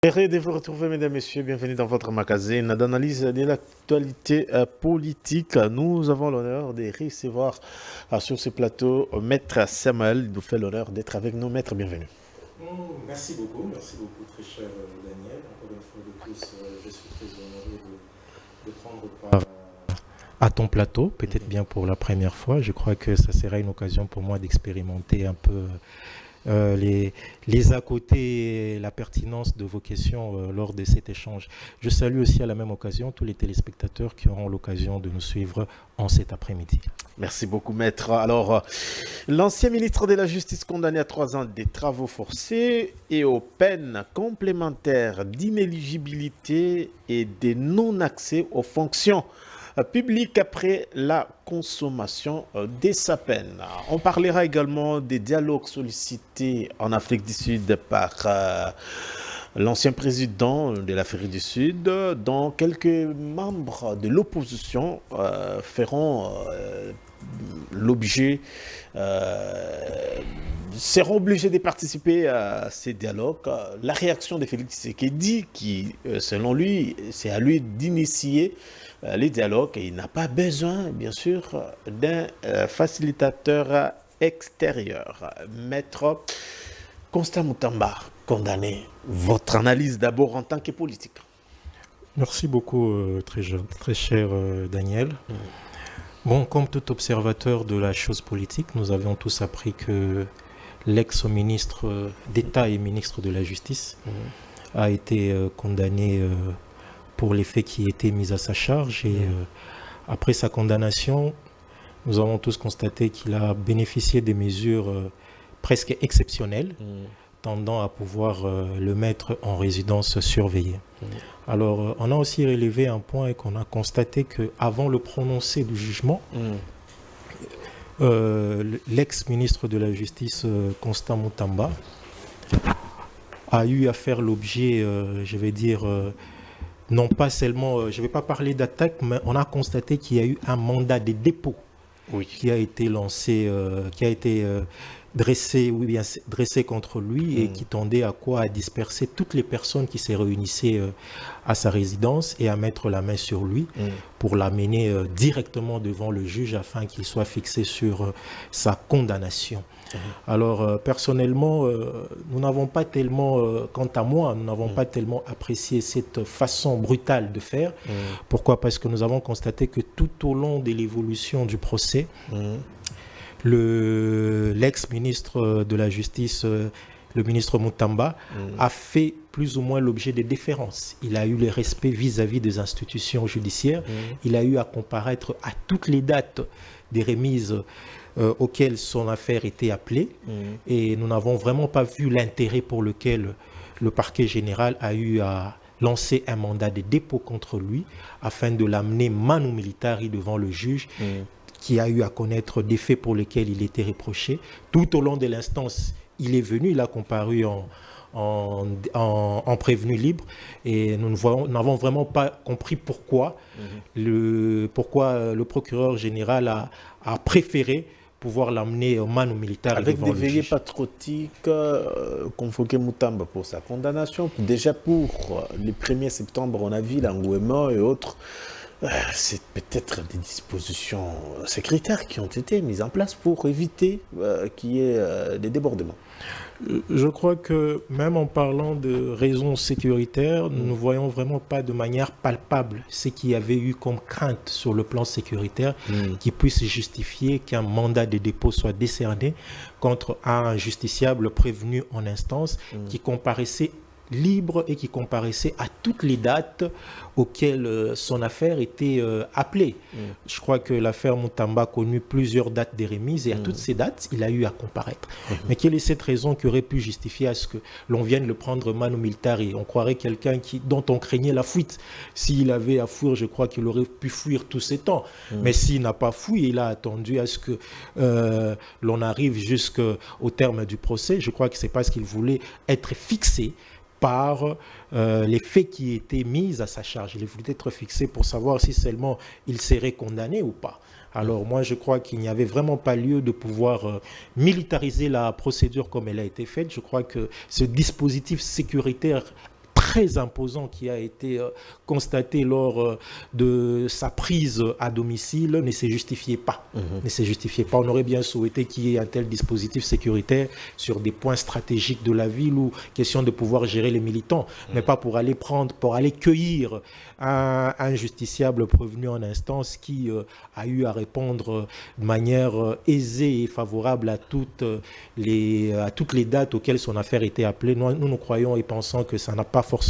Heureux de vous retrouver, mesdames, messieurs. Bienvenue dans votre magazine d'analyse de l'actualité politique. Nous avons l'honneur de recevoir sur ce plateau Maître Samuel. Il nous fait l'honneur d'être avec nous. Maître, bienvenue. Merci beaucoup, très cher Daniel. Encore une fois de plus, je suis très honoré de prendre part à ton plateau, peut-être bien pour la première fois. Je crois que ça sera une occasion pour moi d'expérimenter un peu les à côté et la pertinence de vos questions lors de cet échange. Je salue aussi à la même occasion tous les téléspectateurs qui auront l'occasion de nous suivre en cet après-midi. Merci beaucoup, Maître. Alors, l'ancien ministre de la Justice condamné à 3 ans de travaux forcés et aux peines complémentaires d'inéligibilité et de non-accès aux fonctions publiques après la consommation de sa peine. On parlera également des dialogues sollicités en Afrique du Sud par l'ancien président de l'Afrique du Sud, dont quelques membres de l'opposition feront seront obligés de participer à ces dialogues. La réaction de Félix Tshisekedi, qui, selon lui, c'est à lui d'initier les dialogues et il n'a pas besoin, bien sûr, d'un facilitateur extérieur. Maître Constant Mutamba, condamné. Votre analyse d'abord en tant que politique. Merci beaucoup, très cher Daniel. Bon, comme tout observateur de la chose politique, nous avions tous appris que l'ex-ministre d'État et ministre de la Justice a été condamné pour les faits qui étaient mis à sa charge. Et après sa condamnation, nous avons tous constaté qu'il a bénéficié des mesures presque exceptionnelles tendant à pouvoir le mettre en résidence surveillée. Alors, on a aussi relevé un point et qu'on a constaté qu'avant le prononcé du jugement, l'ex-ministre de la Justice, Constant Mutamba, a eu à faire l'objet, je vais dire, non pas seulement, je ne vais pas parler d'attaque, mais on a constaté qu'il y a eu un mandat de dépôt qui a été lancé, qui a été dressé contre lui et qui tendait à quoi? À disperser toutes les personnes qui se réunissaient à sa résidence et à mettre la main sur lui pour l'amener directement devant le juge afin qu'il soit fixé sur sa condamnation. Alors, personnellement, nous n'avons pas tellement, quant à moi, nous n'avons pas tellement apprécié cette façon brutale de faire. Pourquoi? Parce que nous avons constaté que tout au long de l'évolution du procès, l'ex-ministre de la Justice, le ministre Mutamba, a fait plus ou moins l'objet de déférences. Il a eu le respect vis-à-vis des institutions judiciaires. Il a eu à comparaître à toutes les dates des remises auxquelles son affaire était appelée. Et nous n'avons vraiment pas vu l'intérêt pour lequel le parquet général a eu à lancer un mandat de dépôt contre lui afin de l'amener manu militari devant le juge qui a eu à connaître des faits pour lesquels il était reproché. Tout au long de l'instance, il est venu, il a comparu en prévenu libre et nous n'avons vraiment pas compris pourquoi, le procureur général a préféré pouvoir l'amener au manu militaire. Avec des veillées patriotiques, convoquer Mutamba pour sa condamnation. Déjà pour le 1er septembre, on a vu l'engouement et autres. C'est peut-être des dispositions sécuritaires qui ont été mises en place pour éviter qu'il y ait des débordements. Je crois que même en parlant de raisons sécuritaires, nous ne voyons vraiment pas de manière palpable ce qu'il y avait eu comme crainte sur le plan sécuritaire qui puisse justifier qu'un mandat de dépôt soit décerné contre un justiciable prévenu en instance qui comparaissait libre et qui comparaissait à toutes les dates auxquelles son affaire était appelée. Je crois que l'affaire Mutamba a connu plusieurs dates de remise et à toutes ces dates, il a eu à comparaître. Mais quelle est cette raison qui aurait pu justifier à ce que l'on vienne le prendre manu militari? On croirait quelqu'un dont on craignait la fuite. S'il avait à fuir, je crois qu'il aurait pu fuir tous ces temps. Mais s'il n'a pas fui, il a attendu à ce que l'on arrive jusqu'au terme du procès. Je crois que c'est parce qu'il voulait être fixé par les faits qui étaient mis à sa charge. Il voulait être fixé pour savoir si seulement il serait condamné ou pas. Alors moi, je crois qu'il n'y avait vraiment pas lieu de pouvoir militariser la procédure comme elle a été faite. Je crois que ce dispositif sécuritaire très imposant qui a été constaté lors de sa prise à domicile ne s'est justifié pas. Ne s'est justifié pas. On aurait bien souhaité qu'il y ait un tel dispositif sécuritaire sur des points stratégiques de la ville ou question de pouvoir gérer les militants, mais pas pour aller cueillir un justiciable prévenu en instance qui a eu à répondre de manière aisée et favorable à toutes les dates auxquelles son affaire était appelée. Nous croyons et pensons que ça n'a pas forcément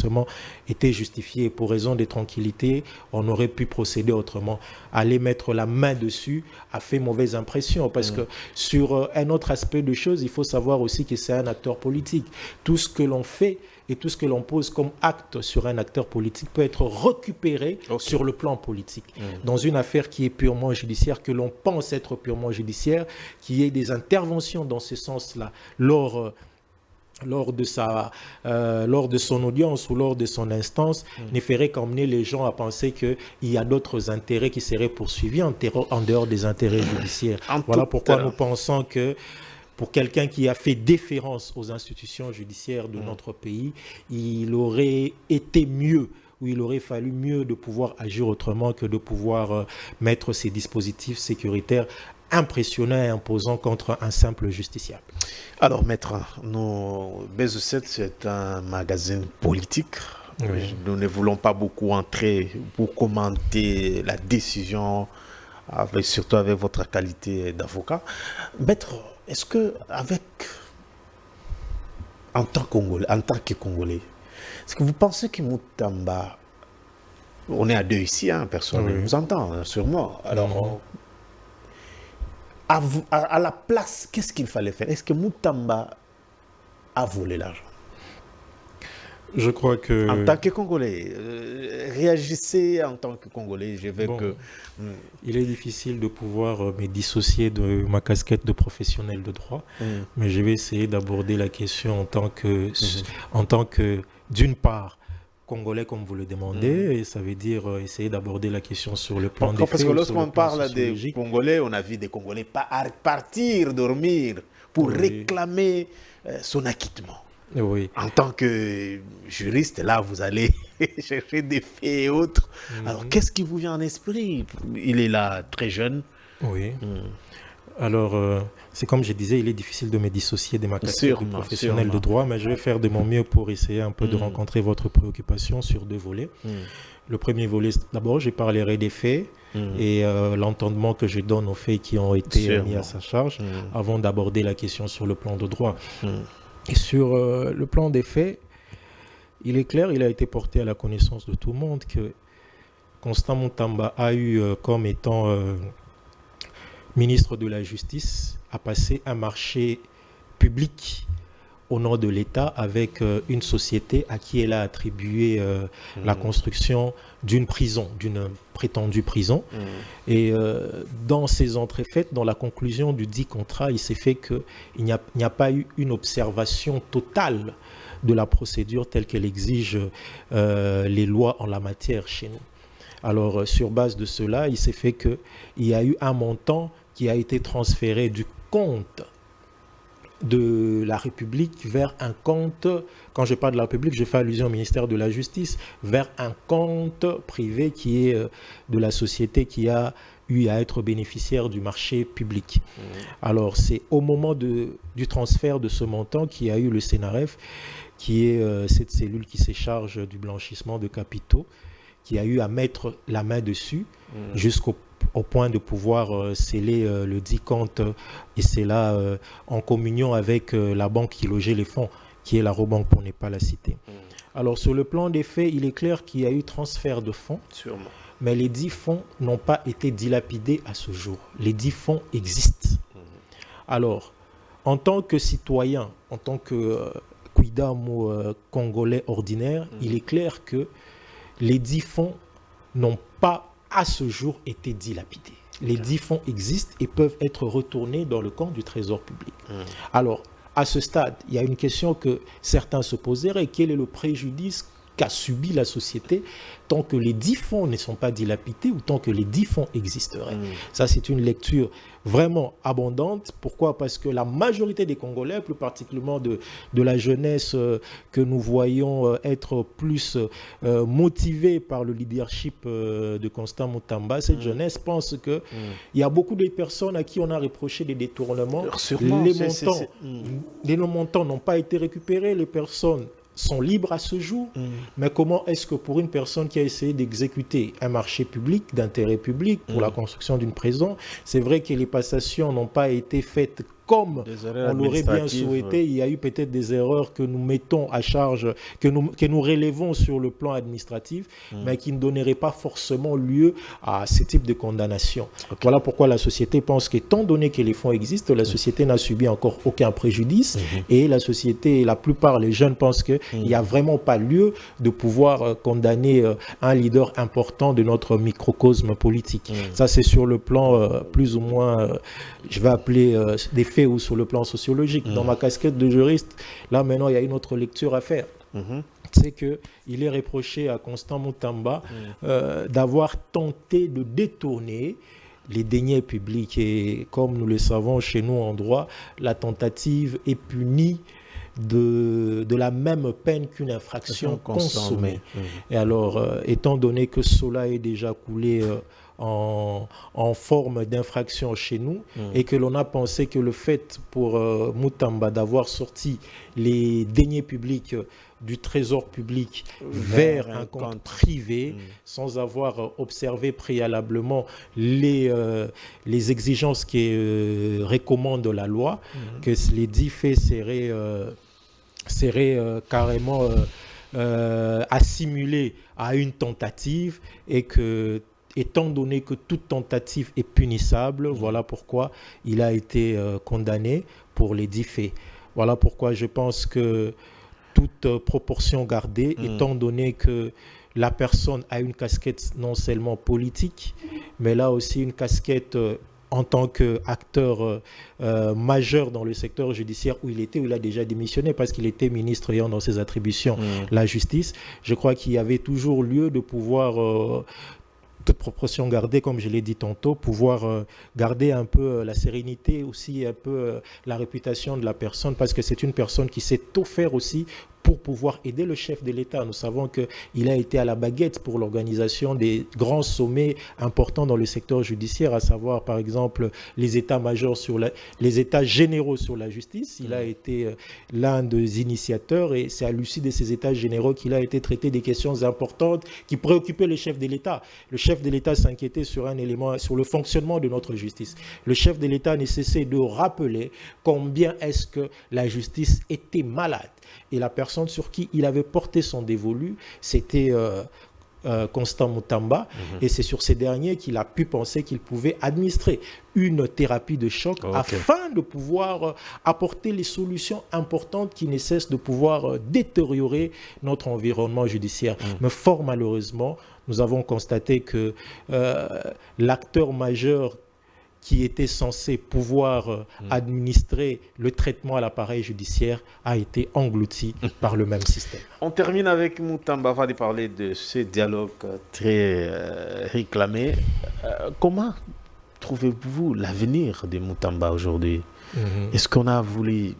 été justifié. Pour raison de tranquillité, on aurait pu procéder autrement. Aller mettre la main dessus a fait mauvaise impression parce que sur un autre aspect de choses, il faut savoir aussi que c'est un acteur politique. Tout ce que l'on fait et tout ce que l'on pose comme acte sur un acteur politique peut être récupéré sur le plan politique. Dans une affaire qui est purement judiciaire, que l'on pense être purement judiciaire, qu'il y ait des interventions dans ce sens-là lors de son audience ou lors de son instance, ne ferait qu'emmener les gens à penser qu'il y a d'autres intérêts qui seraient poursuivis en dehors des intérêts judiciaires. Voilà pourquoi nous pensons que pour quelqu'un qui a fait déférence aux institutions judiciaires de notre pays, il aurait été mieux, ou il aurait fallu mieux de pouvoir agir autrement que de pouvoir mettre ces dispositifs sécuritaires impressionnants et imposants contre un simple justiciable. Alors, maître, BZ7, c'est un magazine politique. Oui. Nous ne voulons pas beaucoup entrer pour commenter la décision, surtout avec votre qualité d'avocat. Maître, est-ce que, en tant que Congolais, est-ce que vous pensez que Moutamba, on est à deux ici, personne ne nous entend, sûrement. Alors, à la place, qu'est-ce qu'il fallait faire? Est-ce que Moutamba a volé l'argent? Je crois que... En tant que Congolais, réagissez en tant que Congolais. Il est difficile de pouvoir me dissocier de ma casquette de professionnel de droit, mais je vais essayer d'aborder la question en tant que d'une part, Congolais comme vous le demandez, et ça veut dire essayer d'aborder la question sur le plan des faits. Parce que lorsqu'on parle des Congolais, on a vu des Congolais partir dormir pour réclamer son acquittement. Oui. En tant que juriste, là, vous allez chercher des faits et autres. Alors, qu'est-ce qui vous vient en esprit? Il est là, très jeune. Oui. Alors, c'est comme je disais, il est difficile de me dissocier de ma casquette de professionnel de droit, mais je vais faire de mon mieux pour essayer un peu de rencontrer votre préoccupation sur deux volets. Le premier volet, d'abord, je parlerai des faits et l'entendement que je donne aux faits qui ont été mis à sa charge avant d'aborder la question sur le plan de droit. Et sur le plan des faits, il est clair, il a été porté à la connaissance de tout le monde que Constant Moutamba a eu comme étant ministre de la Justice, a passé un marché public au nom de l'État avec une société à qui elle a attribué la construction d'une prison, d'une prétendue prison. Et dans ces entrefaites, dans la conclusion du dit contrat, il s'est fait qu'il n'y a pas eu une observation totale de la procédure telle qu'elle exige les lois en la matière chez nous. Alors, sur base de cela, il s'est fait qu'il y a eu un montant qui a été transféré du compte de la République vers un compte, quand je parle de la République, je fais allusion au ministère de la Justice, vers un compte privé qui est de la société qui a eu à être bénéficiaire du marché public. Alors, c'est au moment du transfert de ce montant qu'il y a eu le CNRF, qui est cette cellule qui se charge du blanchissement de capitaux, qui a eu à mettre la main dessus jusqu'au point de pouvoir sceller le dit compte, et c'est là en communion avec la banque qui logeait les fonds, qui est la Robank pour ne pas la citer. Alors sur le plan des faits, il est clair qu'il y a eu transfert de fonds, mais les 10 fonds n'ont pas été dilapidés à ce jour. Les 10 fonds existent. Alors, en tant que citoyen, en tant que quidam ou Congolais ordinaire, il est clair que les 10 fonds n'ont pas à ce jour été dilapidés. Les 10 fonds existent et peuvent être retournés dans le compte du Trésor public. Alors, à ce stade, il y a une question que certains se poseraient. Quel est le préjudice qu'a subi la société tant que les 10 fonds ne sont pas dilapidés ou tant que les 10 fonds existeraient. Ça, c'est une lecture vraiment abondante. Pourquoi? Parce que la majorité des Congolais, plus particulièrement de la jeunesse que nous voyons être plus motivée par le leadership de Constant Mutamba, cette jeunesse pense qu'il y a beaucoup de personnes à qui on a reproché des détournements. Sûrement, les montants n'ont pas été récupérés, les personnes sont libres à ce jour, mais comment est-ce que pour une personne qui a essayé d'exécuter un marché public, d'intérêt public pour la construction d'une prison, c'est vrai que les passations n'ont pas été faites comme on l'aurait bien souhaité. Il y a eu peut-être des erreurs que nous mettons à charge, que nous relevons sur le plan administratif, mais qui ne donneraient pas forcément lieu à ce type de condamnation. Voilà pourquoi la société pense qu'étant donné que les fonds existent, la société n'a subi encore aucun préjudice et la société, la plupart, les jeunes pensent qu'il n'y a vraiment pas lieu de pouvoir condamner un leader important de notre microcosme politique. Ça, c'est sur le plan plus ou moins, je vais appeler des faits ou sur le plan sociologique. Dans ma casquette de juriste, là maintenant il y a une autre lecture à faire. C'est qu'il est reproché à Constant Mutamba d'avoir tenté de détourner les deniers publics. Et comme nous le savons chez nous en droit, la tentative est punie de la même peine qu'une infraction consommée. Et alors, étant donné que cela est déjà coulé en forme d'infraction chez nous et que l'on a pensé que le fait pour Mutamba d'avoir sorti les deniers publics du trésor public vers un compte privé sans avoir observé préalablement les exigences qui recommandent la loi, que les 10 faits seraient carrément assimilés à une tentative et que étant donné que toute tentative est punissable, voilà pourquoi il a été condamné pour les 10 faits. Voilà pourquoi je pense que toute proportion gardée, étant donné que la personne a une casquette non seulement politique, mais là aussi une casquette en tant qu'acteur majeur dans le secteur judiciaire où il a déjà démissionné parce qu'il était ministre ayant dans ses attributions la justice. Je crois qu'il y avait toujours lieu de pouvoir toute proportion gardée, comme je l'ai dit tantôt, pouvoir garder un peu la sérénité, aussi un peu la réputation de la personne, parce que c'est une personne qui sait tout faire aussi pour pouvoir aider le chef de l'État. Nous savons qu'il a été à la baguette pour l'organisation des grands sommets importants dans le secteur judiciaire, à savoir par exemple les états-majors les états généraux sur la justice. Il a été l'un des initiateurs et c'est à l'issue de ces états généraux qu'il a été traité des questions importantes qui préoccupaient le chef de l'État. Le chef de l'État s'inquiétait sur un élément, sur le fonctionnement de notre justice. Le chef de l'État ne cessait de rappeler combien est-ce que la justice était malade. Et la personne sur qui il avait porté son dévolu, c'était Constant Mutamba. Et c'est sur ces derniers qu'il a pu penser qu'il pouvait administrer une thérapie de choc afin de pouvoir apporter les solutions importantes qui ne cessent de pouvoir détériorer notre environnement judiciaire. Mais fort malheureusement, nous avons constaté que l'acteur majeur qui était censé pouvoir administrer le traitement à l'appareil judiciaire a été englouti par le même système. On termine avec Mutamba avant de parler de ce dialogue très réclamé. Comment trouvez-vous l'avenir de Mutamba aujourd'hui? Est-ce qu'on a voulu,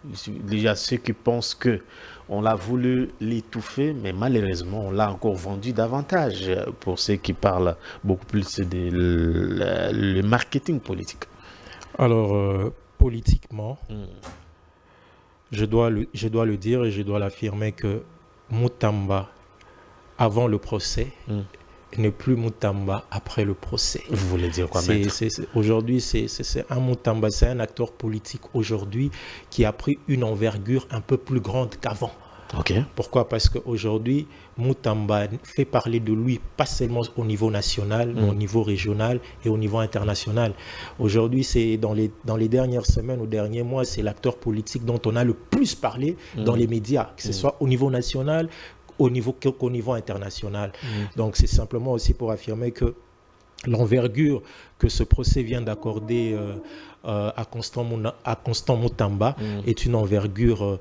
il y a ceux qui pensent qu'on l'a voulu l'étouffer, mais malheureusement, on l'a encore vendu davantage pour ceux qui parlent beaucoup plus de le marketing politique. Alors, politiquement, je dois le dire et je dois l'affirmer que Mutamba, avant le procès, n'est plus Mutamba après le procès. Vous voulez dire quoi, maître? Aujourd'hui, c'est un Mutamba, c'est un acteur politique aujourd'hui qui a pris une envergure un peu plus grande qu'avant. Pourquoi? Parce qu'aujourd'hui, Mutamba fait parler de lui pas seulement au niveau national, mais au niveau régional et au niveau international. Aujourd'hui, c'est dans les dernières semaines, aux derniers mois, c'est l'acteur politique dont on a le plus parlé dans les médias, que ce soit au niveau national, qu'au niveau international. Donc c'est simplement aussi pour affirmer que l'envergure que ce procès vient d'accorder à Constant Mutamba est une envergure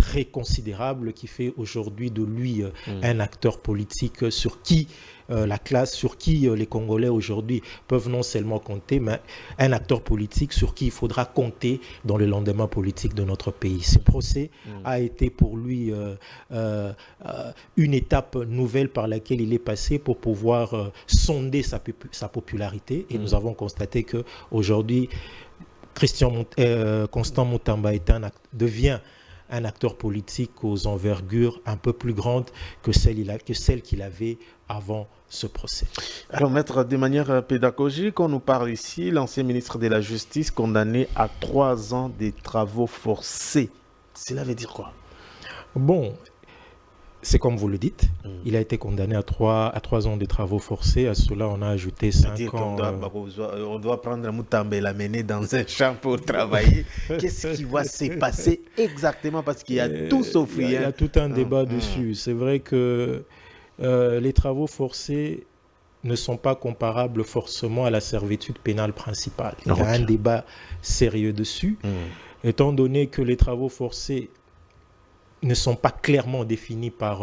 très considérable qui fait aujourd'hui de lui un acteur politique sur qui les Congolais aujourd'hui peuvent non seulement compter, mais un acteur politique sur qui il faudra compter dans le lendemain politique de notre pays. Ce procès a été pour lui une étape nouvelle par laquelle il est passé pour pouvoir sonder sa popularité. Et nous avons constaté qu'aujourd'hui, Constant Mutamba devient un acteur politique aux envergures un peu plus grandes que celle qu'il avait avant ce procès. Alors, maître, de manière pédagogique, on nous parle ici, l'ancien ministre de la Justice condamné à 3 ans de travaux forcés. Cela veut dire quoi? Bon, c'est comme vous le dites, il a été condamné à 3 ans de travaux forcés. À cela, on a ajouté 5 ans. On doit prendre Mutamba et l'amener dans un champ pour travailler. Qu'est-ce qui va se passer exactement? Parce qu'il y a tout sauf rien. Il y a tout un débat dessus. C'est vrai que les travaux forcés ne sont pas comparables forcément à la servitude pénale principale. Il y a un débat sérieux dessus, étant donné que les travaux forcés ne sont pas clairement définis par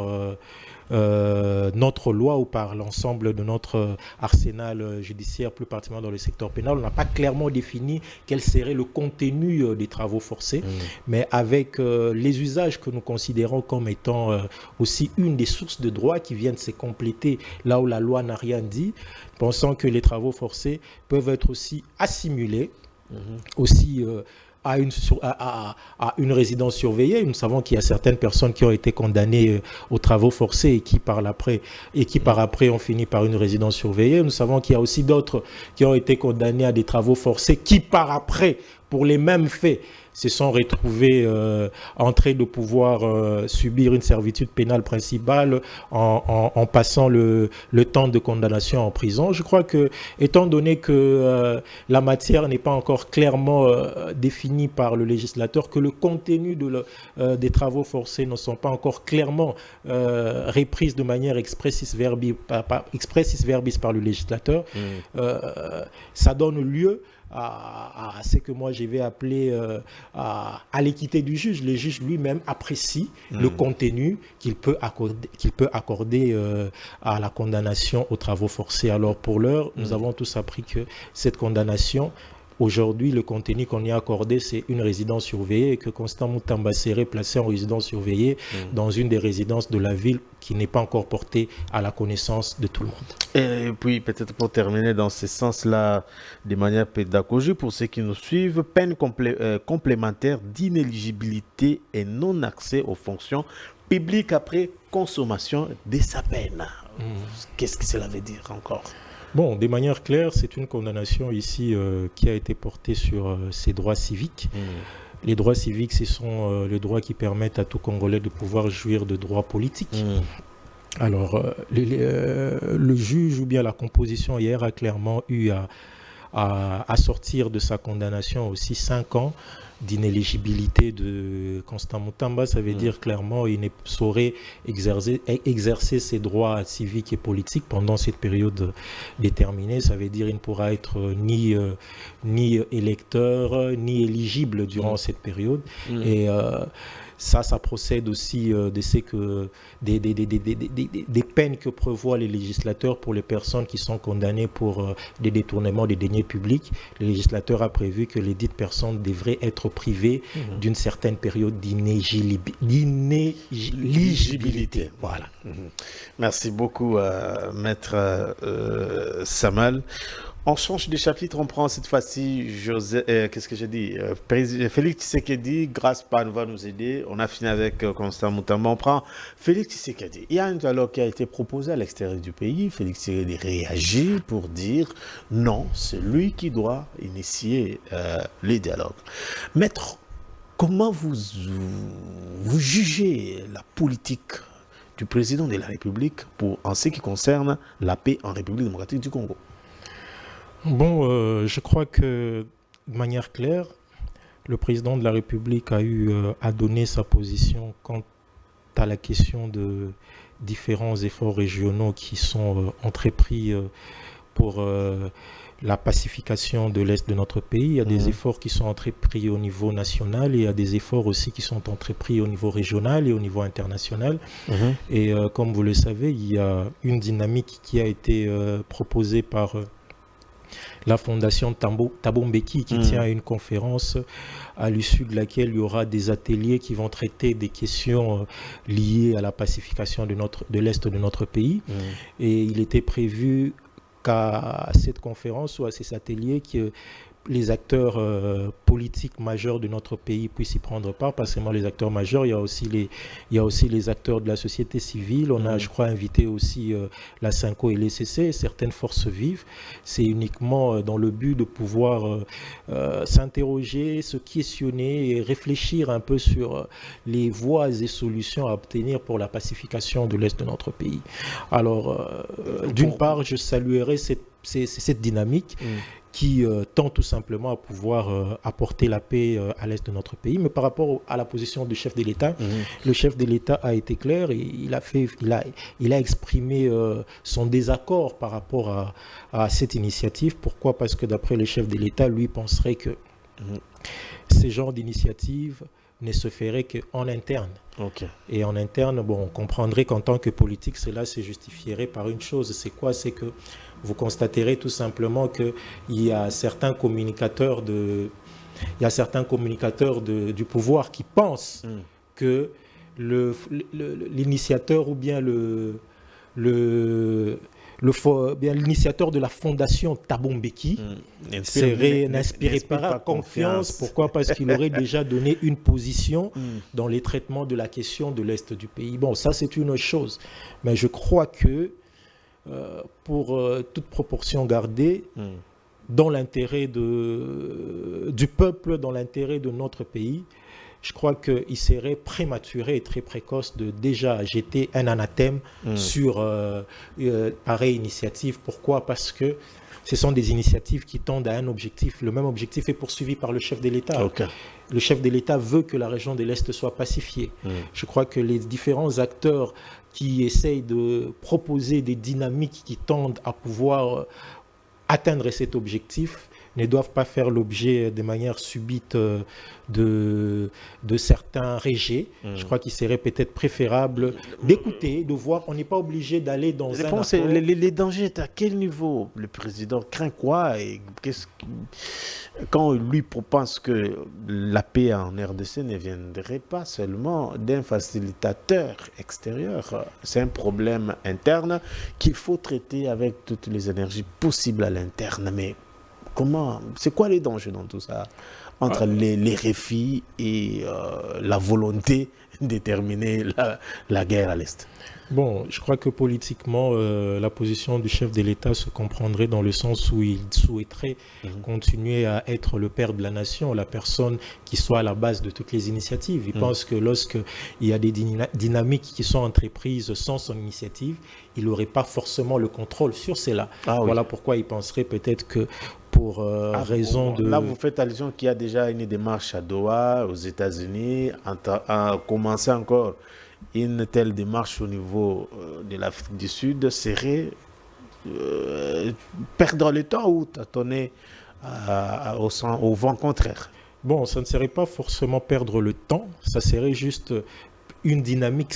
notre loi ou par l'ensemble de notre arsenal judiciaire, plus particulièrement dans le secteur pénal. On n'a pas clairement défini quel serait le contenu des travaux forcés, mais avec les usages que nous considérons comme étant aussi une des sources de droit qui viennent se compléter là où la loi n'a rien dit, pensant que les travaux forcés peuvent être aussi assimilés, aussi à une résidence surveillée. Nous savons qu'il y a certaines personnes qui ont été condamnées aux travaux forcés et qui par après ont fini par une résidence surveillée. Nous savons qu'il y a aussi d'autres qui ont été condamnés à des travaux forcés qui par après, pour les mêmes faits, se sont retrouvés en train de pouvoir subir une servitude pénale principale en passant le temps de condamnation en prison. Je crois que, étant donné que la matière n'est pas encore clairement définie par le législateur, que le contenu des travaux forcés ne sont pas encore clairement reprises de manière expressis verbis par le législateur, ça donne lieu à ce que moi je vais appeler à l'équité du juge. Le juge lui-même apprécie le contenu qu'il peut accorder à la condamnation aux travaux forcés. Alors pour l'heure, nous avons tous appris que cette condamnation, aujourd'hui, le contenu qu'on y a accordé, c'est une résidence surveillée et que Constant Mutamba serait placé en résidence surveillée dans une des résidences de la ville qui n'est pas encore portée à la connaissance de tout le monde. Et puis, peut-être pour terminer dans ce sens-là, de manière pédagogique, pour ceux qui nous suivent, peine complémentaire d'inéligibilité et non-accès aux fonctions publiques après consommation de sa peine. Qu'est-ce que cela veut dire encore? Bon, de manière claire, c'est une condamnation ici qui a été portée sur ses droits civiques. Les droits civiques, ce sont les droits qui permettent à tout Congolais de pouvoir jouir de droits politiques. Alors, le juge ou bien la composition hier a clairement eu à sortir de sa condamnation aussi 5 ans d'inéligibilité de Constant Mutamba. Ça veut dire clairement qu'il ne saurait exercer ses droits civiques et politiques pendant cette période déterminée. Ça veut dire qu'il ne pourra être ni électeur, ni éligible durant cette période. Et ça procède aussi des peines que prévoient les législateurs pour les personnes qui sont condamnées pour des détournements des deniers publics. Le législateur a prévu que les dites personnes devraient être privées d'une certaine période d'inéligibilité. Voilà. Merci beaucoup, Maître Samuel. On change de chapitre, on prend cette fois-ci Félix Tshisekedi, grâce PAN va nous aider. On a fini avec Constant Mutamba. On prend Félix Tshisekedi. Il y a un dialogue qui a été proposé à l'extérieur du pays. Félix Tshisekedi réagit pour dire non, c'est lui qui doit initier les dialogues. Maître, comment vous jugez la politique du président de la République en ce qui concerne la paix en République démocratique du Congo? Bon, je crois que de manière claire, le président de la République a donné sa position quant à la question de différents efforts régionaux qui sont entrepris pour la pacification de l'Est de notre pays. Il y a des efforts qui sont entrepris au niveau national et il y a des efforts aussi qui sont entrepris au niveau régional et au niveau international. Et comme vous le savez, il y a une dynamique qui a été proposée par la fondation Thabo Mbeki qui tient une conférence à l'issue de laquelle il y aura des ateliers qui vont traiter des questions liées à la pacification de l'Est de notre pays. Et il était prévu qu'à cette conférence ou à ces ateliers que les acteurs politiques majeurs de notre pays puissent y prendre part, pas seulement les acteurs majeurs, il y a aussi les acteurs de la société civile. On a, je crois, invité aussi la Synco et l'ECC, certaines forces vives. C'est uniquement dans le but de pouvoir s'interroger, se questionner et réfléchir un peu sur les voies et solutions à obtenir pour la pacification de l'Est de notre pays. Alors, d'une part, je saluerai cette dynamique qui tend tout simplement à pouvoir apporter la paix à l'Est de notre pays. Mais par rapport à la position du chef de l'État, le chef de l'État a été clair et il a exprimé son désaccord par rapport à cette initiative. Pourquoi ? Parce que d'après le chef de l'État, lui penserait que ces genres d'initiatives ne se ferait qu'en interne. Et en interne, on comprendrait qu'en tant que politique, cela se justifierait par une chose. C'est quoi ? C'est que vous constaterez tout simplement qu'il y a certains communicateurs du pouvoir qui pensent que l'initiateur ou bien l'initiateur de la fondation Thabo Mbeki n'inspirait pas confiance. Pourquoi ? Parce qu'il aurait déjà donné une position dans les traitements de la question de l'Est du pays. Bon, ça c'est une autre chose. Mais je crois que pour toute proportion gardée, dans l'intérêt du peuple, dans l'intérêt de notre pays, je crois qu'il serait prématuré et très précoce de déjà jeter un anathème sur pareille initiative. Pourquoi ? Parce que ce sont des initiatives qui tendent à un objectif. Le même objectif est poursuivi par le chef de l'État. Le chef de l'État veut que la région de l'Est soit pacifiée. Je crois que les différents acteurs qui essayent de proposer des dynamiques qui tendent à pouvoir atteindre cet objectif ne doivent pas faire l'objet de manière subite de certains rejets. Je crois qu'il serait peut-être préférable d'écouter, de voir. On n'est pas obligé d'aller dans un accord. Les dangers, à quel niveau le président craint quoi et quand lui pense que la paix en RDC ne viendrait pas seulement d'un facilitateur extérieur. C'est un problème interne qu'il faut traiter avec toutes les énergies possibles à l'interne. Mais c'est quoi les dangers dans tout ça entre les réfis et la volonté de terminer la guerre à l'Est? Bon, je crois que politiquement, la position du chef de l'État se comprendrait dans le sens où il souhaiterait continuer à être le père de la nation, la personne qui soit à la base de toutes les initiatives. Il pense que lorsqu'il y a des dynamiques qui sont entreprises sans son initiative, il n'aurait pas forcément le contrôle sur cela. Voilà pourquoi il penserait peut-être que pour raison de... Là, vous faites allusion qu'il y a déjà une démarche à Doha, aux États-Unis, à commencer encore une telle démarche au niveau de l'Afrique du Sud serait perdre le temps ou tâtonner au vent contraire? Bon, ça ne serait pas forcément perdre le temps, ça serait juste une dynamique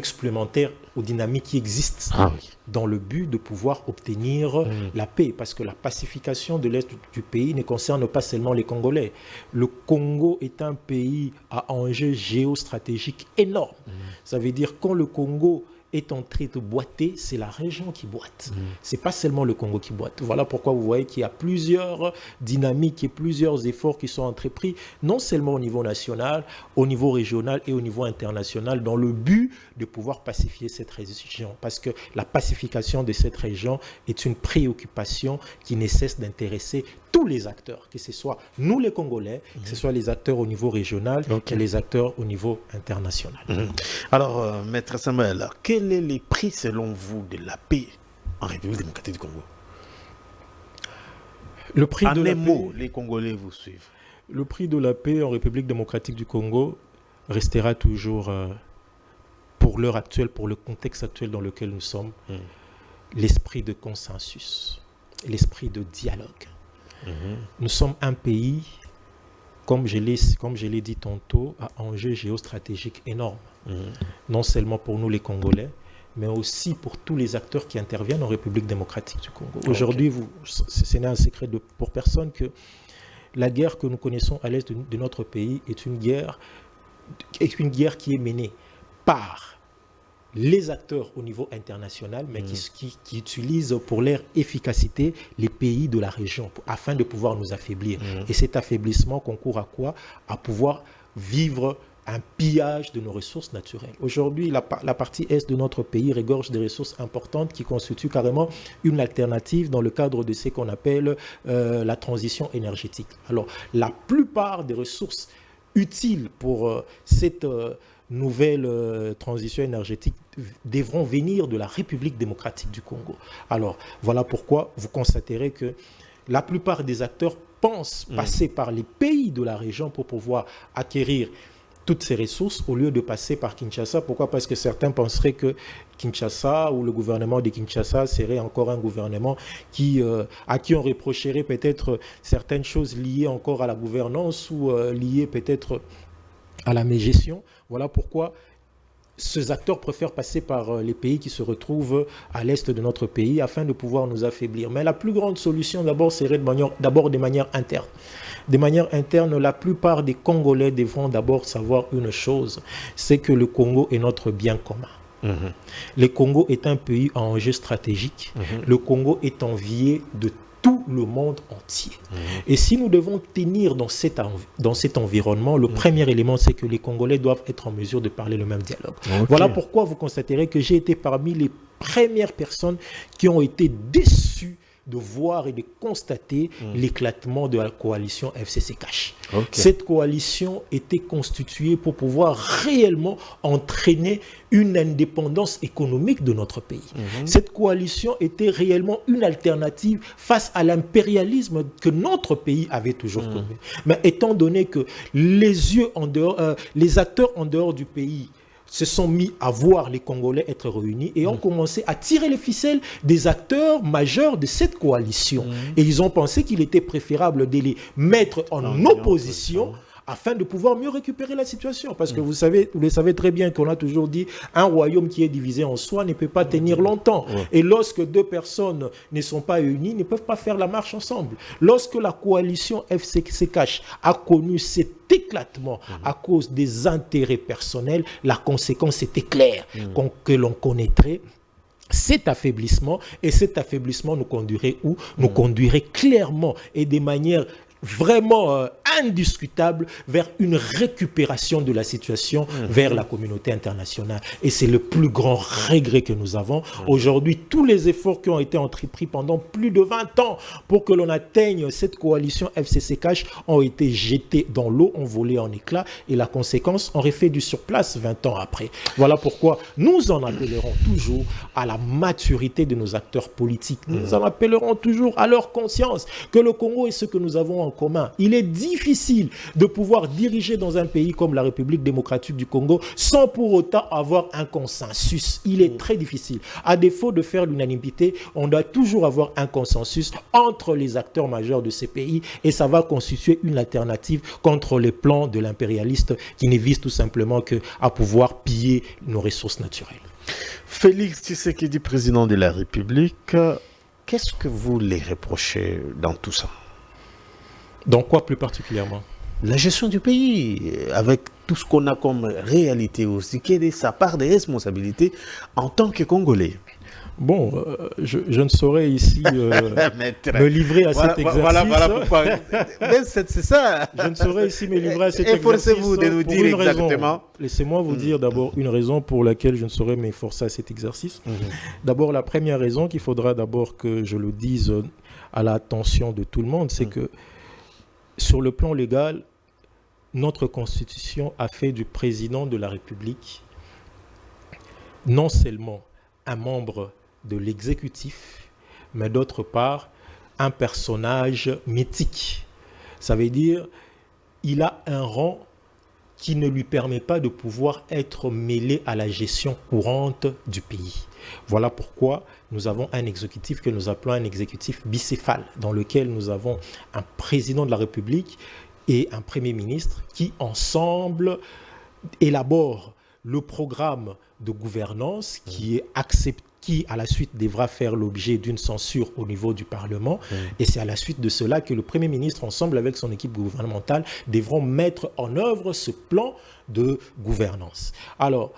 supplémentaire aux dynamiques qui existent dans le but de pouvoir obtenir la paix. Parce que la pacification de l'Est du pays ne concerne pas seulement les Congolais. Le Congo est un pays à enjeux géostratégiques énormes. Ça veut dire quand le Congo est en train de boiter, c'est la région qui boite. C'est pas seulement le Congo qui boite. Voilà pourquoi vous voyez qu'il y a plusieurs dynamiques et plusieurs efforts qui sont entrepris, non seulement au niveau national, au niveau régional et au niveau international, dans le but de pouvoir pacifier cette région. Parce que la pacification de cette région est une préoccupation qui ne cesse d'intéresser tous les acteurs, que ce soit nous les Congolais, que ce soit les acteurs au niveau régional et les acteurs au niveau international. Alors, Maître Samuel, quel est le prix selon vous de la paix en République démocratique du Congo? Le prix en de la mots, paix, les Congolais vous suivent. Le prix de la paix en République démocratique du Congo restera toujours, pour l'heure actuelle, pour le contexte actuel dans lequel nous sommes, l'esprit de consensus, l'esprit de dialogue. Nous sommes un pays, comme je l'ai dit tantôt, à enjeux géostratégiques énormes. Non seulement pour nous les Congolais, mais aussi pour tous les acteurs qui interviennent en République démocratique du Congo. Aujourd'hui, ce n'est un secret pour personne que la guerre que nous connaissons à l'est de notre pays est une guerre qui est menée par les acteurs au niveau international, mais qui utilisent pour leur efficacité les pays de la région afin de pouvoir nous affaiblir. Et cet affaiblissement concourt à quoi? À pouvoir vivre un pillage de nos ressources naturelles. Aujourd'hui, la partie est de notre pays regorge des ressources importantes qui constituent carrément une alternative dans le cadre de ce qu'on appelle la transition énergétique. Alors, la plupart des ressources utiles pour cette nouvelle transition énergétique devront venir de la République démocratique du Congo. Alors, voilà pourquoi vous constaterez que la plupart des acteurs pensent passer par les pays de la région pour pouvoir acquérir toutes ces ressources au lieu de passer par Kinshasa. Pourquoi? Parce que certains penseraient que Kinshasa ou le gouvernement de Kinshasa serait encore un gouvernement à qui on reprocherait peut-être certaines choses liées encore à la gouvernance ou liées peut-être à la mégestion. Voilà pourquoi ces acteurs préfèrent passer par les pays qui se retrouvent à l'est de notre pays afin de pouvoir nous affaiblir. Mais la plus grande solution d'abord serait de manière interne. De manière interne, la plupart des Congolais devront d'abord savoir une chose, c'est que le Congo est notre bien commun. Le Congo est un pays à enjeu stratégique. Le Congo est envié de tout le monde entier. Et si nous devons tenir dans cet environnement, le premier élément, c'est que les Congolais doivent être en mesure de parler le même dialogue. Voilà pourquoi vous constaterez que j'ai été parmi les premières personnes qui ont été déçues de voir et de constater l'éclatement de la coalition FCC Cash. Cette coalition était constituée pour pouvoir réellement entraîner une indépendance économique de notre pays. Cette coalition était réellement une alternative face à l'impérialisme que notre pays avait toujours connu. Mais étant donné que les acteurs en dehors du pays se sont mis à voir les Congolais être réunis et ont commencé à tirer les ficelles des acteurs majeurs de cette coalition. Et ils ont pensé qu'il était préférable de les mettre en opposition afin de pouvoir mieux récupérer la situation. Parce que vous le savez très bien qu'on a toujours dit un royaume qui est divisé en soi ne peut pas tenir longtemps. Et lorsque deux personnes ne sont pas unies, ne peuvent pas faire la marche ensemble. Lorsque la coalition FCC Cash a connu cet éclatement à cause des intérêts personnels, la conséquence était claire que l'on connaîtrait. Cet affaiblissement, et cet affaiblissement nous conduirait où? Nous conduirait clairement et de manière vraiment indiscutable vers une récupération de la situation vers la communauté internationale. Et c'est le plus grand regret que nous avons. Aujourd'hui, tous les efforts qui ont été entrepris pendant plus de 20 ans pour que l'on atteigne cette coalition FCC Cash ont été jetés dans l'eau, ont volé en éclats, et la conséquence, on refait du surplace 20 ans après. Voilà pourquoi nous en appellerons toujours à la maturité de nos acteurs politiques. Nous en appellerons toujours à leur conscience que le Congo est ce que nous avons en commun. Il est difficile de pouvoir diriger dans un pays comme la République démocratique du Congo sans pour autant avoir un consensus. Il est très difficile. À défaut de faire l'unanimité, on doit toujours avoir un consensus entre les acteurs majeurs de ces pays et ça va constituer une alternative contre les plans de l'impérialiste qui ne vise tout simplement qu'à pouvoir piller nos ressources naturelles. Félix Tshisekedi, président de la République, qu'est-ce que vous les reprochez dans tout ça? Dans quoi plus particulièrement? La gestion du pays, avec tout ce qu'on a comme réalité aussi, quelle est sa part de responsabilité en tant que Congolais? Bon, je ne saurais ici me livrer à cet exercice. Voilà pourquoi. C'est ça. Je ne saurais ici me livrer à cet exercice. Efforcez-vous de nous dire exactement. Laissez-moi vous dire d'abord une raison pour laquelle je ne saurais m'efforcer à cet exercice. D'abord, la première raison qu'il faudra d'abord que je le dise à l'attention de tout le monde, c'est que sur le plan légal, notre Constitution a fait du président de la République non seulement un membre de l'exécutif, mais d'autre part, un personnage mythique. Ça veut dire il a un rang qui ne lui permet pas de pouvoir être mêlé à la gestion courante du pays. Voilà pourquoi nous avons un exécutif que nous appelons un exécutif bicéphale, dans lequel nous avons un président de la République et un Premier ministre qui, ensemble, élaborent le programme de gouvernance qui est accepté, qui à la suite devra faire l'objet d'une censure au niveau du Parlement. Et c'est à la suite de cela que le Premier ministre, ensemble avec son équipe gouvernementale, devront mettre en œuvre ce plan de gouvernance. Alors,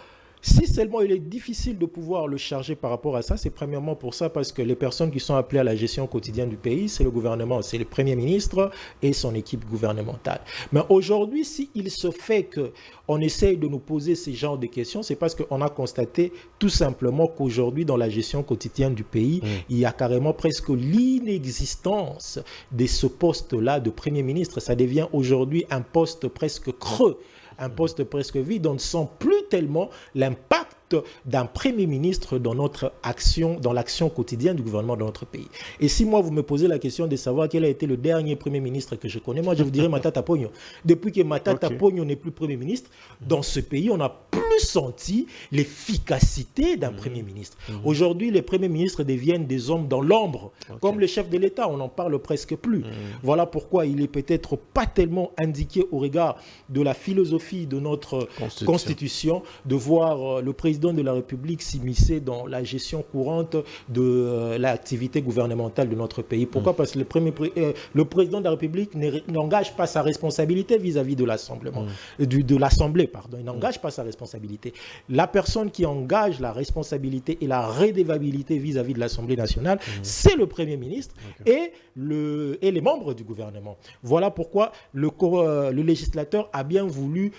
si seulement il est difficile de pouvoir le charger par rapport à ça, c'est premièrement pour ça parce que les personnes qui sont appelées à la gestion quotidienne du pays, c'est le gouvernement, c'est le Premier ministre et son équipe gouvernementale. Mais aujourd'hui, s'il se fait qu'on essaye de nous poser ces genres de questions, c'est parce qu'on a constaté tout simplement qu'aujourd'hui, dans la gestion quotidienne du pays, il y a carrément presque l'inexistence de ce poste-là de Premier ministre. Ça devient aujourd'hui un poste presque creux. Un poste presque vide, on ne sent plus tellement l'impact d'un Premier ministre dans notre action, dans l'action quotidienne du gouvernement de notre pays. Et si moi, vous me posez la question de savoir quel a été le dernier Premier ministre que je connais, moi, je vous dirais Matata Ponyo. Depuis que Matata Ponyo n'est plus Premier ministre, dans ce pays, on n'a plus senti l'efficacité d'un Premier ministre. Aujourd'hui, les Premiers ministres deviennent des hommes dans l'ombre, comme le chef de l'État, on n'en parle presque plus. Voilà pourquoi il est peut-être pas tellement indiqué au regard de la philosophie de notre Constitution de voir le président de la République s'immiscer dans la gestion courante de l'activité gouvernementale de notre pays. Pourquoi? Parce que le président de la République n'engage pas sa responsabilité vis-à-vis de l'Assemblée. Il n'engage pas sa responsabilité. La personne qui engage la responsabilité et la redevabilité vis-à-vis de l'Assemblée nationale, c'est le Premier ministre et les membres du gouvernement. Voilà pourquoi le législateur a bien voulu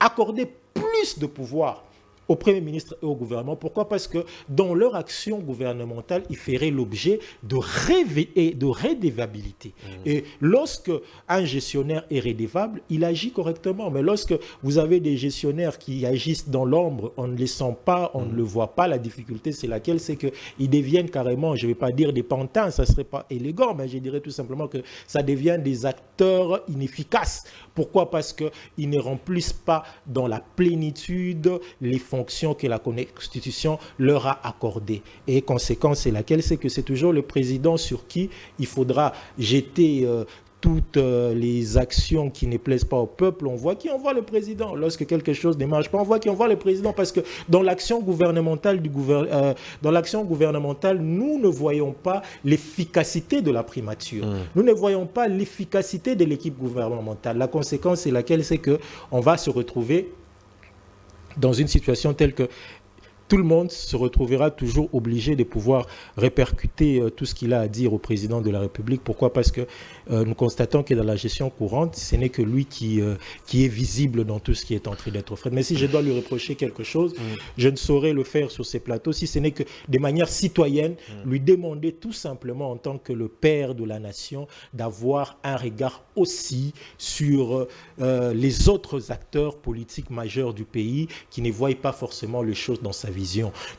accorder plus de pouvoir au Premier ministre et au gouvernement. Pourquoi? Parce que dans leur action gouvernementale, ils feraient l'objet de redevabilité. Et lorsque un gestionnaire est redevable, il agit correctement. Mais lorsque vous avez des gestionnaires qui agissent dans l'ombre, on ne les sent pas, on ne le voit pas. La difficulté, c'est laquelle? C'est qu'ils deviennent carrément, je ne vais pas dire des pantins, ça ne serait pas élégant, mais je dirais tout simplement que ça devient des acteurs inefficaces. Pourquoi? Parce qu'ils ne remplissent pas dans la plénitude les fonctions que la Constitution leur a accordées. Et conséquence, c'est laquelle? C'est que c'est toujours le président sur qui il faudra jeter toutes les actions qui ne plaisent pas au peuple. On voit qui envoie le président. Lorsque quelque chose ne marche pas, on voit qui envoie le président. Parce que dans l'action gouvernementale, nous ne voyons pas l'efficacité de la primature. Nous ne voyons pas l'efficacité de l'équipe gouvernementale. La conséquence, c'est laquelle? C'est qu'on va se retrouver dans une situation telle que tout le monde se retrouvera toujours obligé de pouvoir répercuter tout ce qu'il a à dire au président de la République. Pourquoi? Parce que nous constatons que dans la gestion courante, ce n'est que lui qui est visible dans tout ce qui est en train d'être fait. Mais si je dois lui reprocher quelque chose, je ne saurais le faire sur ces plateaux, si ce n'est que de manière citoyenne, lui demander tout simplement en tant que le père de la nation, d'avoir un regard aussi sur les autres acteurs politiques majeurs du pays qui ne voient pas forcément les choses dans sa vision.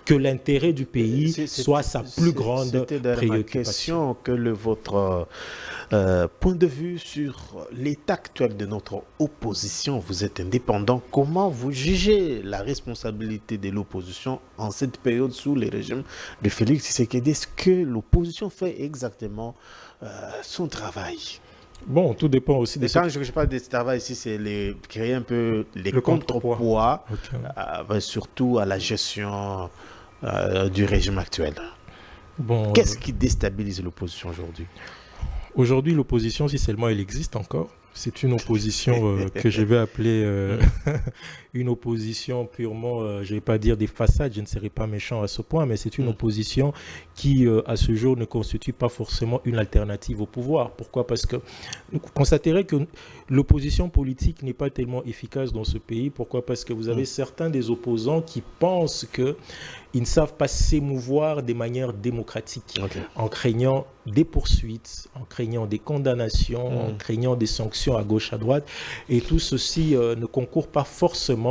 Que l'intérêt du pays soit sa plus grande préoccupation. Quel est votre point de vue sur l'état actuel de notre opposition? Vous êtes indépendant. Comment vous jugez la responsabilité de l'opposition en cette période sous le régime de Félix Tshisekedi? Est-ce que l'opposition fait exactement son travail? Bon, tout dépend aussi de... Quand je parle de travail ici, c'est créer un peu les contrepoids, surtout à la gestion du régime actuel. Bon, qu'est-ce qui déstabilise l'opposition aujourd'hui? Aujourd'hui, l'opposition, si seulement elle existe encore, c'est une opposition que je vais appeler une opposition purement, je ne vais pas dire des façades, je ne serai pas méchant à ce point, mais c'est une opposition qui, à ce jour, ne constitue pas forcément une alternative au pouvoir. Pourquoi? Parce que vous constaterez que l'opposition politique n'est pas tellement efficace dans ce pays. Pourquoi? Parce que vous avez certains des opposants qui pensent qu'ils ne savent pas s'émouvoir de manière démocratique, en craignant des poursuites, en craignant des condamnations, en craignant des sanctions à gauche, à droite. Et tout ceci ne concourt pas forcément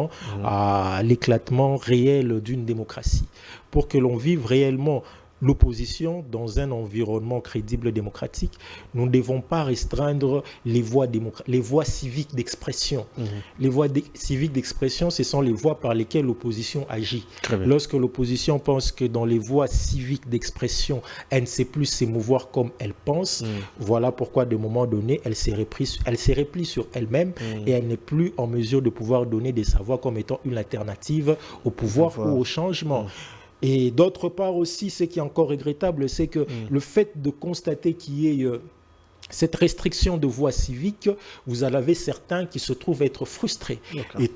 à l'éclatement réel d'une démocratie. Pour que l'on vive réellement l'opposition dans un environnement crédible et démocratique, nous ne devons pas restreindre les voies civiques d'expression. Les voies civiques d'expression, ce sont les voies par lesquelles l'opposition agit. Lorsque l'opposition pense que dans les voies civiques d'expression, elle ne sait plus s'émouvoir comme elle pense, voilà pourquoi, de moment donné, elle se replie sur elle-même et elle n'est plus en mesure de pouvoir donner des savoirs comme étant une alternative au pouvoir ou au changement. Et d'autre part aussi, ce qui est encore regrettable, c'est que le fait de constater qu'il y ait cette restriction de voies civiques, vous en avez certains qui se trouvent être frustrés. Et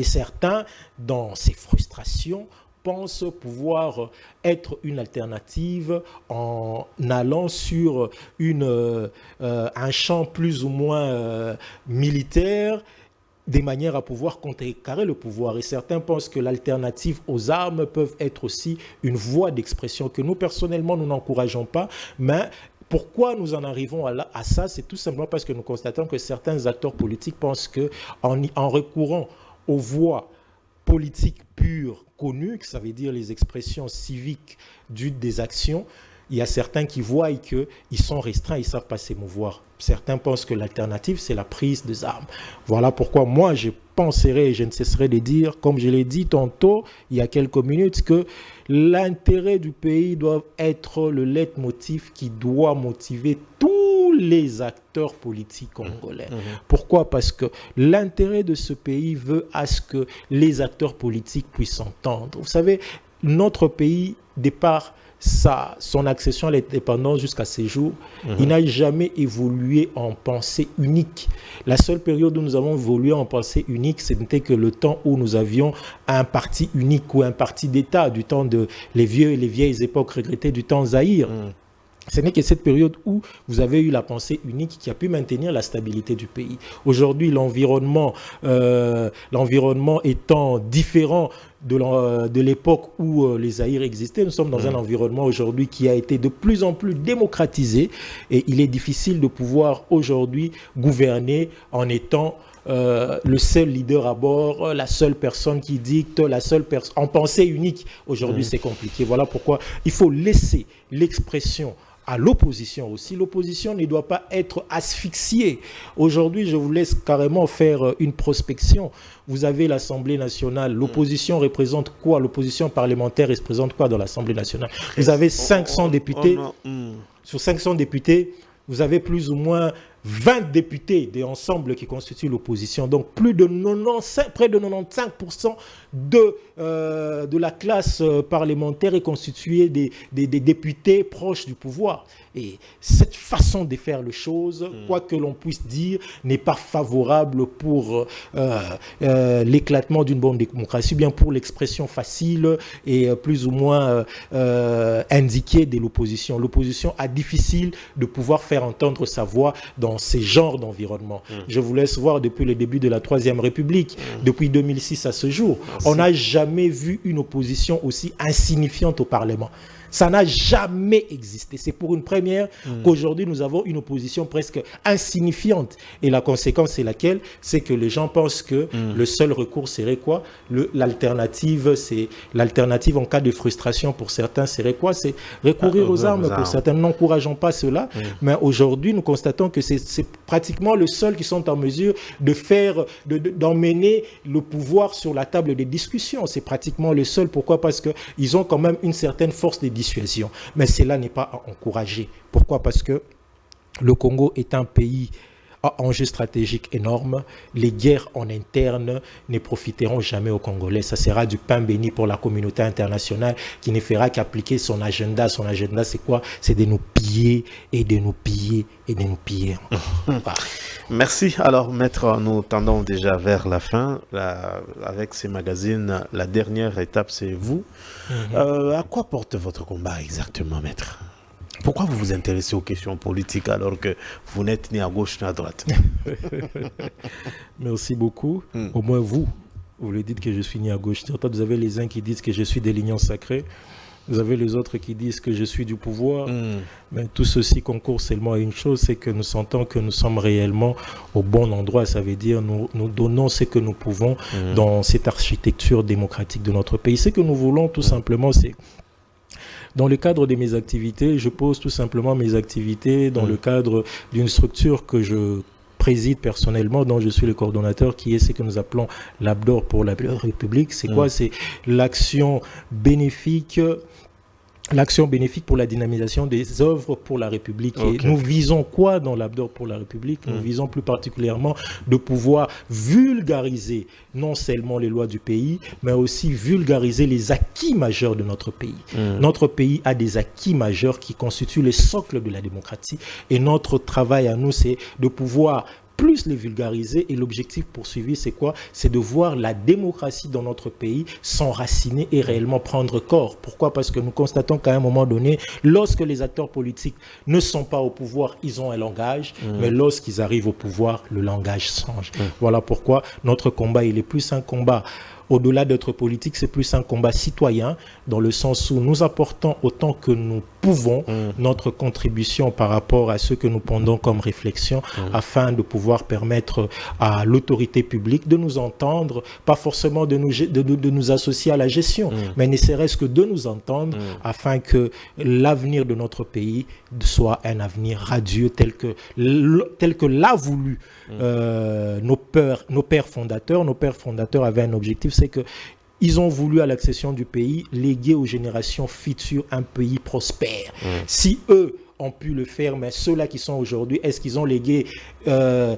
certains, dans ces frustrations, pensent pouvoir être une alternative en allant sur un champ plus ou moins militaire, des manières à pouvoir contrecarrer le pouvoir. Et certains pensent que l'alternative aux armes peuvent être aussi une voie d'expression que nous, personnellement, nous n'encourageons pas. Mais pourquoi nous en arrivons à ça? C'est tout simplement parce que nous constatons que certains acteurs politiques pensent qu'en recourant aux voies politiques pures, connues, que ça veut dire les expressions civiques des actions, il y a certains qui voient qu'ils sont restreints, ils ne savent pas s'émouvoir. Certains pensent que l'alternative, c'est la prise des armes. Voilà pourquoi moi, je penserai et je ne cesserai de dire, comme je l'ai dit tantôt, il y a quelques minutes, que l'intérêt du pays doit être le leitmotiv qui doit motiver tous les acteurs politiques congolais. Pourquoi? Parce que l'intérêt de ce pays veut à ce que les acteurs politiques puissent s'entendre. Vous savez, notre pays, départ son accession à l'indépendance jusqu'à ces jours, il n'a jamais évolué en pensée unique. La seule période où nous avons évolué en pensée unique, ce n'était que le temps où nous avions un parti unique ou un parti d'État, du temps de les vieilles époques regrettées du temps Zaïre. Ce n'est que cette période où vous avez eu la pensée unique qui a pu maintenir la stabilité du pays. Aujourd'hui, l'environnement étant différent de l'époque où les Zaïre existaient, nous sommes dans un environnement aujourd'hui qui a été de plus en plus démocratisé et il est difficile de pouvoir aujourd'hui gouverner en étant le seul leader à bord, la seule personne qui dicte, en pensée unique. Aujourd'hui, c'est compliqué. Voilà pourquoi il faut laisser l'expression à l'opposition aussi. L'opposition ne doit pas être asphyxiée. Aujourd'hui, je vous laisse carrément faire une prospection. Vous avez l'Assemblée nationale. L'opposition représente quoi? L'opposition parlementaire représente quoi dans l'Assemblée nationale? Vous avez 500 députés. Sur 500 députés, vous avez plus ou moins 20 députés d'ensemble qui constituent l'opposition. Donc, près de 95% de la classe parlementaire est constituée des députés proches du pouvoir. Et cette façon de faire les choses, quoi que l'on puisse dire, n'est pas favorable pour l'éclatement d'une bonne démocratie, bien pour l'expression facile et plus ou moins indiquée de l'opposition. L'opposition a difficile de pouvoir faire entendre sa voix dans ces genres d'environnement. Je vous laisse voir depuis le début de la Troisième République, depuis 2006 à ce jour, on n'a jamais vu une opposition aussi insignifiante au Parlement. Ça n'a jamais existé. C'est pour une première qu'aujourd'hui, nous avons une opposition presque insignifiante. Et la conséquence, c'est laquelle? C'est que les gens pensent que le seul recours serait quoi? L'alternative en cas de frustration pour certains serait quoi? C'est recourir aux armes. Pour certains, nous n'encourageons pas cela. Mais aujourd'hui, nous constatons que c'est pratiquement le seul qui sont en mesure d'emmener le pouvoir sur la table des discussions. C'est pratiquement le seul. Pourquoi? Parce qu'ils ont quand même une certaine force de dissuasion. Mais cela n'est pas à encourager. Pourquoi? Parce que le Congo est un pays à enjeux stratégiques énormes. Les guerres en interne ne profiteront jamais aux Congolais. Ça sera du pain béni pour la communauté internationale qui ne fera qu'appliquer son agenda. Son agenda, c'est quoi? C'est de nous piller et de nous piller et de nous piller. Merci. Alors, maître, nous tendons déjà vers la fin. Avec ces magazines, la dernière étape, c'est vous. À quoi porte votre combat exactement, maître? Pourquoi vous vous intéressez aux questions politiques alors que vous n'êtes ni à gauche ni à droite? Merci beaucoup. Au moins vous le dites que je suis ni à gauche ni à droite. Vous avez les uns qui disent que je suis des lignons sacrés. Vous avez les autres qui disent que je suis du pouvoir. Mais tout ceci concourt seulement à une chose, c'est que nous sentons que nous sommes réellement au bon endroit. Ça veut dire nous donnons ce que nous pouvons dans cette architecture démocratique de notre pays. Ce que nous voulons tout simplement, c'est Dans le cadre de mes activités, je pose tout simplement mes activités dans le cadre d'une structure que je préside personnellement, dont je suis le coordonnateur, qui est ce que nous appelons l'Abdor pour la République. C'est quoi? C'est l'action bénéfique pour la dynamisation des œuvres pour la République. Et nous visons quoi dans l'Abdor pour la République? Nous visons plus particulièrement de pouvoir vulgariser non seulement les lois du pays, mais aussi vulgariser les acquis majeurs de notre pays. Notre pays a des acquis majeurs qui constituent le socle de la démocratie. Et notre travail à nous, c'est de pouvoir plus les vulgariser, et l'objectif poursuivi, c'est quoi? C'est de voir la démocratie dans notre pays s'enraciner et réellement prendre corps. Pourquoi? Parce que nous constatons qu'à un moment donné, lorsque les acteurs politiques ne sont pas au pouvoir, ils ont un langage, mais lorsqu'ils arrivent au pouvoir, le langage change. Voilà pourquoi notre combat, il est plus un combat. Au-delà d'être politique, c'est plus un combat citoyen, dans le sens où nous apportons autant que nous pouvons notre contribution par rapport à ce que nous pendons comme réflexion, afin de pouvoir permettre à l'autorité publique de nous entendre, pas forcément de nous associer à la gestion, mais ne serait-ce que de nous entendre, afin que l'avenir de notre pays soit un avenir radieux tel que l'a voulu nos pères fondateurs. Nos pères fondateurs avaient un objectif, c'est que ils ont voulu, à l'accession du pays, léguer aux générations futures un pays prospère. Si eux ont pu le faire, mais ceux-là qui sont aujourd'hui, est-ce qu'ils ont légué un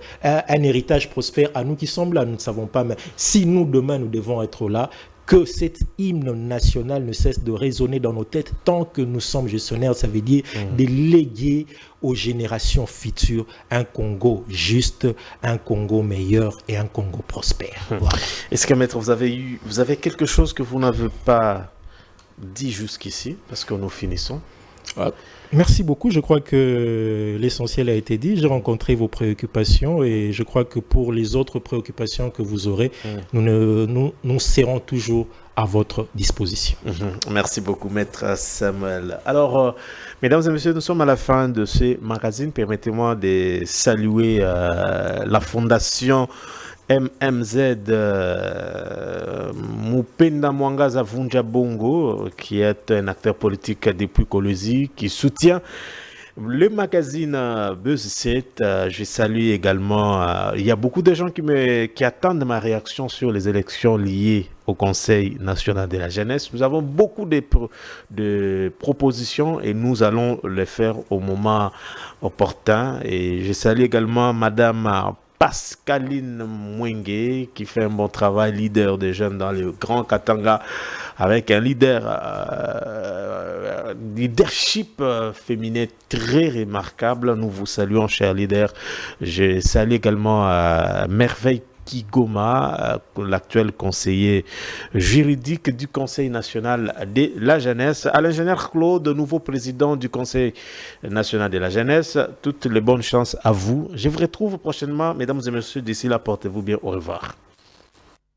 héritage prospère à nous qui sommes là? Nous ne savons pas. Mais si nous, demain, nous devons être là, que cet hymne national ne cesse de résonner dans nos têtes tant que nous sommes gestionnaires, ça veut dire de léguer aux générations futures un Congo juste, un Congo meilleur et un Congo prospère. Voilà. Est-ce que, maître, vous avez quelque chose que vous n'avez pas dit jusqu'ici, parce que nous finissons? Merci beaucoup. Je crois que l'essentiel a été dit. J'ai rencontré vos préoccupations et je crois que pour les autres préoccupations que vous aurez, nous serons toujours à votre disposition. Merci beaucoup, maître Samuel. Alors, mesdames et messieurs, nous sommes à la fin de ce magazine. Permettez-moi de saluer la fondation MMZ Mupenda Mwangaza Vunja Bongo, qui est un acteur politique depuis Colosie, qui soutient le magazine Buzz 7. Je salue également, il y a beaucoup de gens qui attendent ma réaction sur les élections liées au Conseil national de la jeunesse. Nous avons beaucoup de propositions et nous allons les faire au moment opportun. Et je salue également Madame Pascaline Mwenge, qui fait un bon travail, leader des jeunes dans le Grand Katanga, avec un leadership féminin très remarquable. Nous vous saluons, chers leaders. Je salue également Merveille Kigoma, l'actuel conseiller juridique du Conseil national de la jeunesse, à l'ingénieur Claude, nouveau président du Conseil national de la jeunesse. Toutes les bonnes chances à vous. Je vous retrouve prochainement, mesdames et messieurs. D'ici là, portez-vous bien. Au revoir.